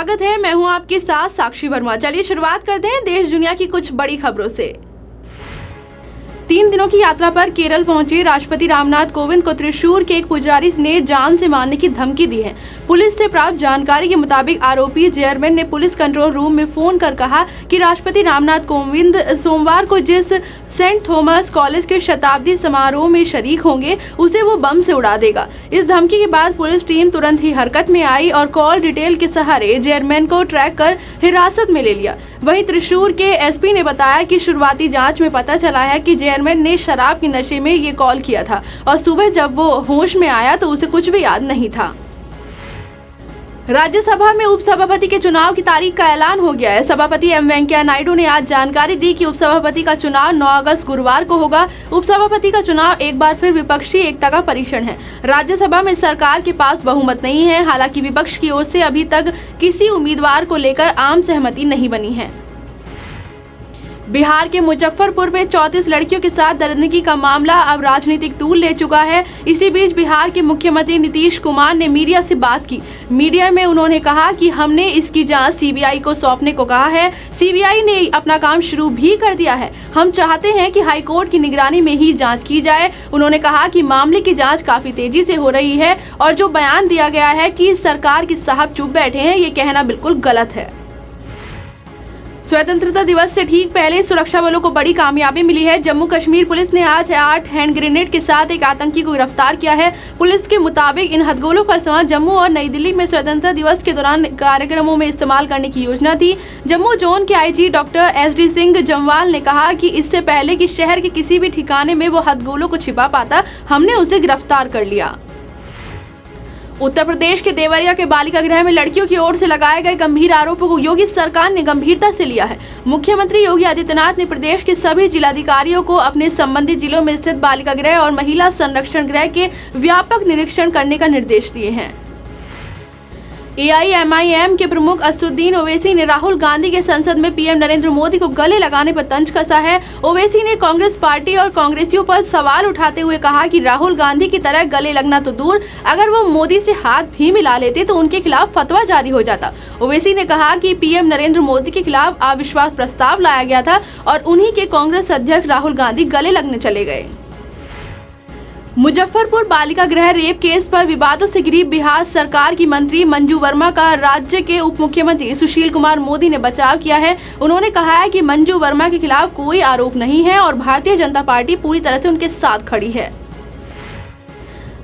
स्वागत है, मैं हूं आपके साथ साक्षी वर्मा। चलिए शुरुआत करते हैं देश दुनिया की कुछ बड़ी खबरों से। 3 दिनों की यात्रा पर केरल पहुंचे राष्ट्रपति रामनाथ कोविंद को त्रिशूर के एक पुजारी ने जान से मारने की धमकी दी है। पुलिस से प्राप्त जानकारी के मुताबिक आरोपी चेयरमैन ने पुलिस कंट्रोल रूम में फोन कर कहा कि राष्ट्रपति रामनाथ कोविंद सोमवार को जिस सेंट थॉमस कॉलेज के शताब्दी समारोह में शरीक होंगे उसे वो बम से उड़ा देगा। इस धमकी के बाद पुलिस टीम तुरंत ही हरकत में आई और कॉल डिटेल के सहारे चेयरमैन को ट्रैक कर हिरासत में ले लिया। वहीं त्रिशूर के एसपी ने बताया कि शुरुआती जांच में पता चला है कि चेयरमैन ने शराब के नशे में ये कॉल किया था और सुबह जब वो होश में आया तो उसे कुछ भी याद नहीं था। राज्यसभा में उपसभापति के चुनाव की तारीख का ऐलान हो गया है। सभापति एम वेंकैया नायडू ने आज जानकारी दी कि उपसभापति का चुनाव 9 अगस्त गुरुवार को होगा। उपसभापति का चुनाव एक बार फिर विपक्षी एकता का परीक्षण है। राज्यसभा में सरकार के पास बहुमत नहीं है। हालांकि विपक्ष की ओर से अभी तक किसी उम्मीदवार को लेकर आम सहमति नहीं बनी है। बिहार के मुजफ्फरपुर में 34 लड़कियों के साथ दरिंदगी का मामला अब राजनीतिक तूल ले चुका है। इसी बीच बिहार के मुख्यमंत्री नीतीश कुमार ने मीडिया से बात की। मीडिया में उन्होंने कहा कि हमने इसकी जांच सीबीआई को सौंपने को कहा है। सीबीआई ने अपना काम शुरू भी कर दिया है। हम चाहते हैं कि हाईकोर्ट की निगरानी में ही जाँच की जाए। उन्होंने कहा कि मामले की जाँच काफी तेजी से हो रही है और जो बयान दिया गया है कि सरकार के साहब चुप बैठे हैं, ये कहना बिल्कुल गलत है। स्वतंत्रता दिवस से ठीक पहले सुरक्षा बलों को बड़ी कामयाबी मिली है। जम्मू कश्मीर पुलिस ने आज 8 हैंड ग्रेनेड के साथ एक आतंकी को गिरफ्तार किया है। पुलिस के मुताबिक इन हथगोलों का इस्तेमाल जम्मू और नई दिल्ली में स्वतंत्रता दिवस के दौरान कार्यक्रमों में इस्तेमाल करने की योजना थी। जम्मू जोन के IG doctor SD Singh Jamwal ने कहा कि इससे पहले कि शहर के किसी भी ठिकाने में वो हथगोलों को छिपा पाता, हमने उसे गिरफ्तार कर लिया। उत्तर प्रदेश के देवरिया के बालिका गृह में लड़कियों की ओर से लगाए गए गंभीर आरोपों को योगी सरकार ने गंभीरता से लिया है। मुख्यमंत्री योगी आदित्यनाथ ने प्रदेश के सभी जिलाधिकारियों को अपने संबंधित जिलों में स्थित बालिका गृह और महिला संरक्षण गृह के व्यापक निरीक्षण करने का निर्देश दिए हैं। AIMIM के प्रमुख असदुद्दीन ओवैसी ने राहुल गांधी के संसद में पीएम नरेंद्र मोदी को गले लगाने पर तंज कसा है। ओवैसी ने कांग्रेस पार्टी और कांग्रेसियों पर सवाल उठाते हुए कहा कि राहुल गांधी की तरह गले लगना तो दूर, अगर वो मोदी से हाथ भी मिला लेते तो उनके खिलाफ फतवा जारी हो जाता। ओवैसी ने कहा कि पीएम नरेंद्र मोदी के खिलाफ अविश्वास प्रस्ताव लाया गया था और उन्हीं के कांग्रेस अध्यक्ष राहुल गांधी गले लगने चले गए। मुजफ्फरपुर बालिका गृह रेप केस पर विवादों से घिरी बिहार सरकार की मंत्री मंजू वर्मा का राज्य के उप मुख्यमंत्री सुशील कुमार मोदी ने बचाव किया है। उन्होंने कहा है कि मंजू वर्मा के खिलाफ कोई आरोप नहीं है और भारतीय जनता पार्टी पूरी तरह से उनके साथ खड़ी है।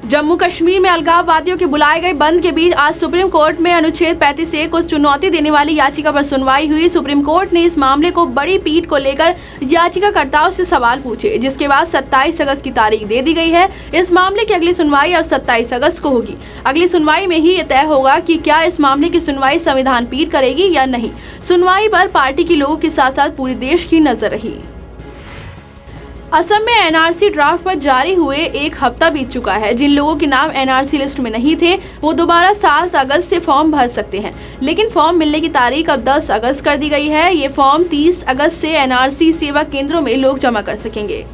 जम्मू कश्मीर में अलगाववादियों के बुलाए गए बंद के बीच आज सुप्रीम कोर्ट में अनुच्छेद 35A को चुनौती देने वाली याचिका पर सुनवाई हुई। सुप्रीम कोर्ट ने इस मामले को बड़ी पीठ को लेकर याचिकाकर्ताओं से सवाल पूछे, जिसके बाद 27 अगस्त की तारीख दे दी गई है। इस मामले की अगली सुनवाई अब 27 अगस्त को होगी। अगली सुनवाई में ही ये तय होगा कि क्या इस मामले की सुनवाई संविधान पीठ करेगी या नहीं। सुनवाई पर पार्टी के लोगों के साथ साथ पूरे देश की नजर रही। असम में NRC ड्राफ्ट पर जारी हुए 1 हफ्ता बीत चुका है। जिन लोगों के नाम NRC लिस्ट में नहीं थे वो दोबारा 7 अगस्त से फॉर्म भर सकते हैं, लेकिन फॉर्म मिलने की तारीख अब 10 अगस्त कर दी गई है। ये फॉर्म 30 अगस्त से NRC सेवा केंद्रों में लोग जमा कर सकेंगे।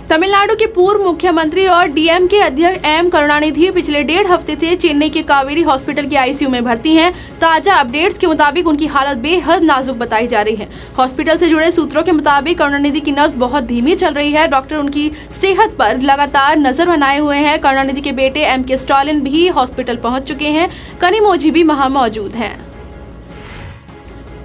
तमिलनाडु के पूर्व मुख्यमंत्री और DMK अध्यक्ष M करुणानिधि पिछले 1.5 हफ्ते से चेन्नई के कावेरी हॉस्पिटल के ICU में भर्ती हैं। ताजा अपडेट्स के मुताबिक उनकी हालत बेहद नाजुक बताई जा रही है। हॉस्पिटल से जुड़े सूत्रों के मुताबिक करुणानिधि की नब्ज बहुत धीमी चल रही है। डॉक्टर उनकी सेहत पर लगातार नजर बनाए हुए हैं। करुणानिधि के बेटे MK स्टालिन भी हॉस्पिटल पहुंच चुके हैं। कनिमोझी भी वहां मौजूद हैं।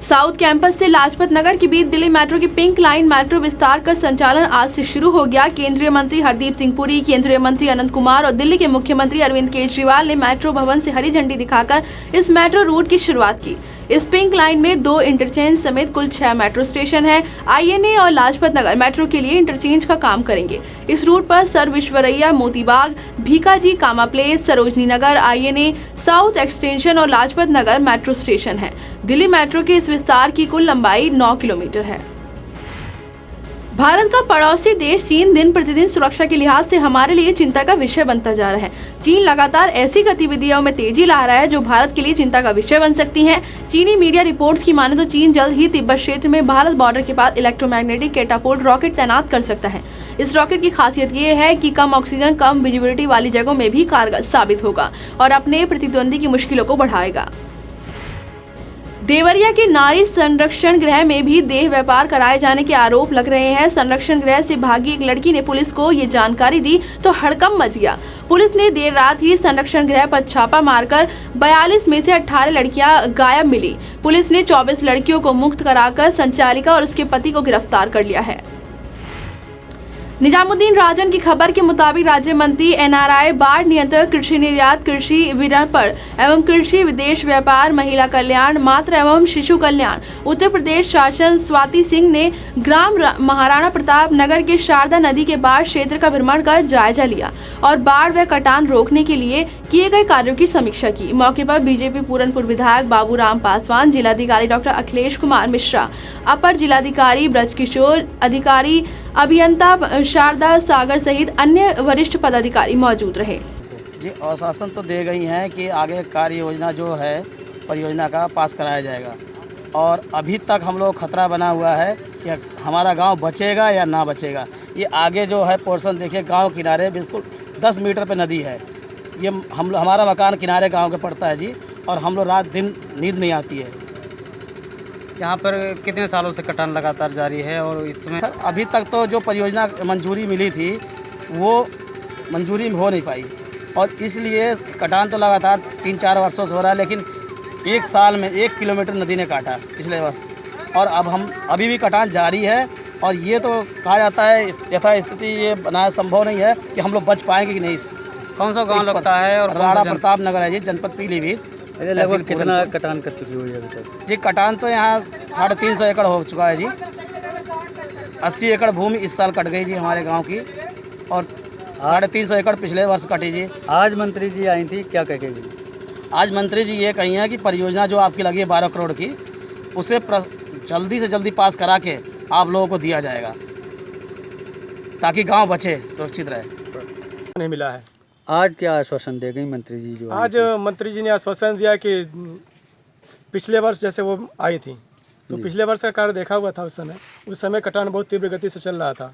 साउथ कैंपस से लाजपत नगर के बीच दिल्ली मेट्रो की पिंक लाइन मेट्रो विस्तार का संचालन आज से शुरू हो गया। केंद्रीय मंत्री हरदीप सिंह पुरी, केंद्रीय मंत्री अनंत कुमार और दिल्ली के मुख्यमंत्री अरविंद केजरीवाल ने मेट्रो भवन से हरी झंडी दिखाकर इस मेट्रो रूट की शुरुआत की। इस पिंक लाइन में 2 इंटरचेंज समेत कुल 6 मेट्रो स्टेशन है। INA और लाजपत नगर मेट्रो के लिए इंटरचेंज का काम करेंगे। इस रूट पर सर विश्वेश्वरैया मोतीबाग, भीकाजी कामा place, Sarojini Nagar, INA, south extension और लाजपत नगर मेट्रो स्टेशन है। दिल्ली मेट्रो के इस विस्तार की कुल लंबाई 9 किलोमीटर है। भारत का पड़ोसी देश चीन दिन प्रतिदिन सुरक्षा के लिहाज से हमारे लिए चिंता का विषय बनता जा रहा है। चीन लगातार ऐसी गतिविधियों में तेजी ला रहा है जो भारत के लिए चिंता का विषय बन सकती हैं। चीनी मीडिया रिपोर्ट्स की माने तो चीन जल्द ही तिब्बत क्षेत्र में भारत बॉर्डर के पास इलेक्ट्रोमैग्नेटिक कैटापुल्ट रॉकेट तैनात कर सकता है। इस रॉकेट की खासियत ये है कि कम ऑक्सीजन, कम विजिबिलिटी वाली जगहों में भी कारगर साबित होगा और अपने प्रतिद्वंदी की मुश्किलों को बढ़ाएगा। देवरिया के नारी संरक्षण गृह में भी देह व्यापार कराए जाने के आरोप लग रहे हैं। संरक्षण गृह से भागी एक लड़की ने पुलिस को ये जानकारी दी तो हड़कंप मच गया। पुलिस ने देर रात ही संरक्षण गृह पर छापा मारकर 42 में से 18 लड़कियां गायब मिली। पुलिस ने 24 लड़कियों को मुक्त कराकर संचालिका और उसके पति को गिरफ्तार कर लिया है। निजामुद्दीन राजन की खबर के मुताबिक राज्य मंत्री NRI, बाढ़ नियंत्रण, कृषि निर्यात, कृषि विपणन एवं कृषि विदेश व्यापार, महिला कल्याण, मातृ एवं शिशु कल्याण, उत्तर प्रदेश शासन स्वाति सिंह ने ग्राम महाराणा प्रताप नगर के शारदा नदी के बाढ़ क्षेत्र का भ्रमण कर जायजा लिया और बाढ़ व कटान रोकने के लिए किए गए कार्यों की समीक्षा की। मौके पर बीजेपी पूरनपुर विधायक बाबूराम पासवान, जिलाधिकारी डॉक्टर अखिलेश कुमार मिश्रा, अपर जिलाधिकारी ब्रजकिशोर, अधिकारी अभियंता शारदा सागर सहित अन्य वरिष्ठ पदाधिकारी मौजूद रहे। जी, आश्वासन तो दे गई हैं कि आगे कार्य योजना जो है परियोजना का पास कराया जाएगा और अभी तक हम लोग खतरा बना हुआ है कि हमारा गांव बचेगा या ना बचेगा। ये आगे जो है पोर्शन देखिए, गांव किनारे बिल्कुल 10 मीटर पे नदी है। ये हमारा मकान किनारे गांव के पड़ता है जी, और हम लोग रात दिन नींद नहीं आती है। यहाँ पर कितने सालों से कटान लगातार जारी है और इसमें अभी तक तो जो परियोजना मंजूरी मिली थी वो मंजूरी हो नहीं पाई और इसलिए कटान तो लगातार 3-4 वर्षों से हो रहा है, लेकिन एक साल में 1 किलोमीटर नदी ने काटा पिछले वर्ष, और अब हम अभी भी कटान जारी है। और ये तो कहा जाता है यथा स्थिति ये बनाना संभव नहीं है कि हम लोग बच पाएंगे कि नहीं। कौन सा गाँव लगता है? और राणा प्रताप नगर है जी, जनपद पीलीभीत। लगभग कितना कटान कर चुकी हुई है अभी तक? जी, कटान तो यहाँ 350 एकड़ हो चुका है जी। 80 एकड़ भूमि इस साल कट गई जी हमारे गांव की, और 350 एकड़ पिछले वर्ष कटी जी। आज मंत्री जी आई थी, क्या कह के गई? आज मंत्री जी ये कही है कि परियोजना जो आपकी लगी है 12 करोड़ की, उसे जल्दी से जल्दी पास करा के आप लोगों को दिया जाएगा ताकि गांव बचे, सुरक्षित रहे। नहीं मिला है। आज क्या आश्वासन दे गई मंत्री जी? जो आज मंत्री जी ने आश्वासन दिया कि पिछले वर्ष जैसे वो आई थी तो पिछले वर्ष का कार्य देखा हुआ था। उस समय कटान बहुत तीव्र गति से चल रहा था,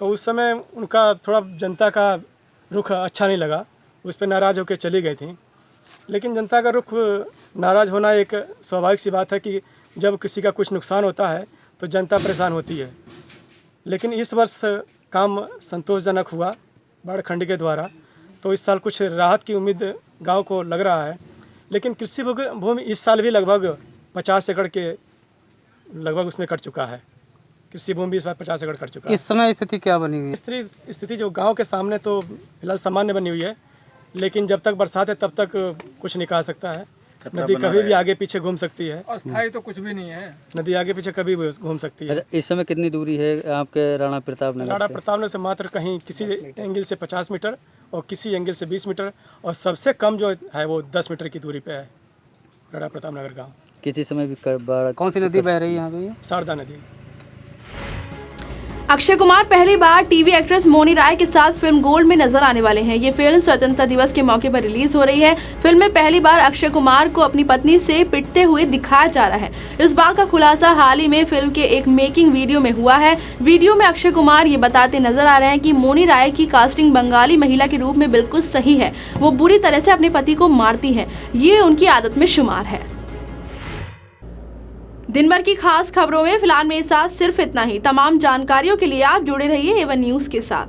तो उस समय उनका थोड़ा जनता का रुख अच्छा नहीं लगा, उस पर नाराज़ होकर चली गई थी। लेकिन जनता का रुख नाराज़ होना एक स्वाभाविक सी बात है कि जब किसी का कुछ नुकसान होता है तो जनता परेशान होती है। लेकिन इस वर्ष काम संतोषजनक हुआ बाढ़ खंड के द्वारा, तो इस साल कुछ राहत की उम्मीद गांव को लग रहा है। लेकिन कृषि भूमि इस साल भी लगभग 50 एकड़ के लगभग उसमें कट चुका है। कृषि भूमि इस बार 50 एकड़ कट चुका है। इस समय स्थिति क्या बनी हुई है? स्थिति जो गांव के सामने तो फिलहाल सामान्य बनी हुई है, लेकिन जब तक बरसात है तब तक कुछ नहीं कहा सकता है। नदी कभी भी आगे पीछे घूम सकती है। अस्थायी तो कुछ भी नहीं है, नदी आगे पीछे कभी भी घूम सकती है। इस समय कितनी दूरी है आपके राणा प्रताप नगर? राणा प्रताप नगर से मात्र कहीं किसी एंगल से 50 मीटर और किसी एंगल से 20 मीटर, और सबसे कम जो है वो 10 मीटर की दूरी पे है राणा प्रताप नगर गाँव। किसी समय भी कौन सी नदी बह रही है यहाँ पे? शारदा नदी। अक्षय कुमार पहली बार टीवी एक्ट्रेस मोनी राय के साथ फिल्म गोल्ड में नजर आने वाले हैं। ये फिल्म स्वतंत्रता दिवस के मौके पर रिलीज हो रही है। फिल्म में पहली बार अक्षय कुमार को अपनी पत्नी से पिटते हुए दिखाया जा रहा है। इस बात का खुलासा हाल ही में फिल्म के एक मेकिंग वीडियो में हुआ है। वीडियो में अक्षय कुमार ये बताते नजर आ रहे हैं कि मोनी राय की कास्टिंग बंगाली महिला के रूप में बिल्कुल सही है। वो बुरी तरह से अपने पति को मारती है, ये उनकी आदत में शुमार है। दिन भर की खास खबरों में फिलहाल मेरे साथ सिर्फ इतना ही। तमाम जानकारियों के लिए आप जुड़े रहिए A1 न्यूज़ के साथ।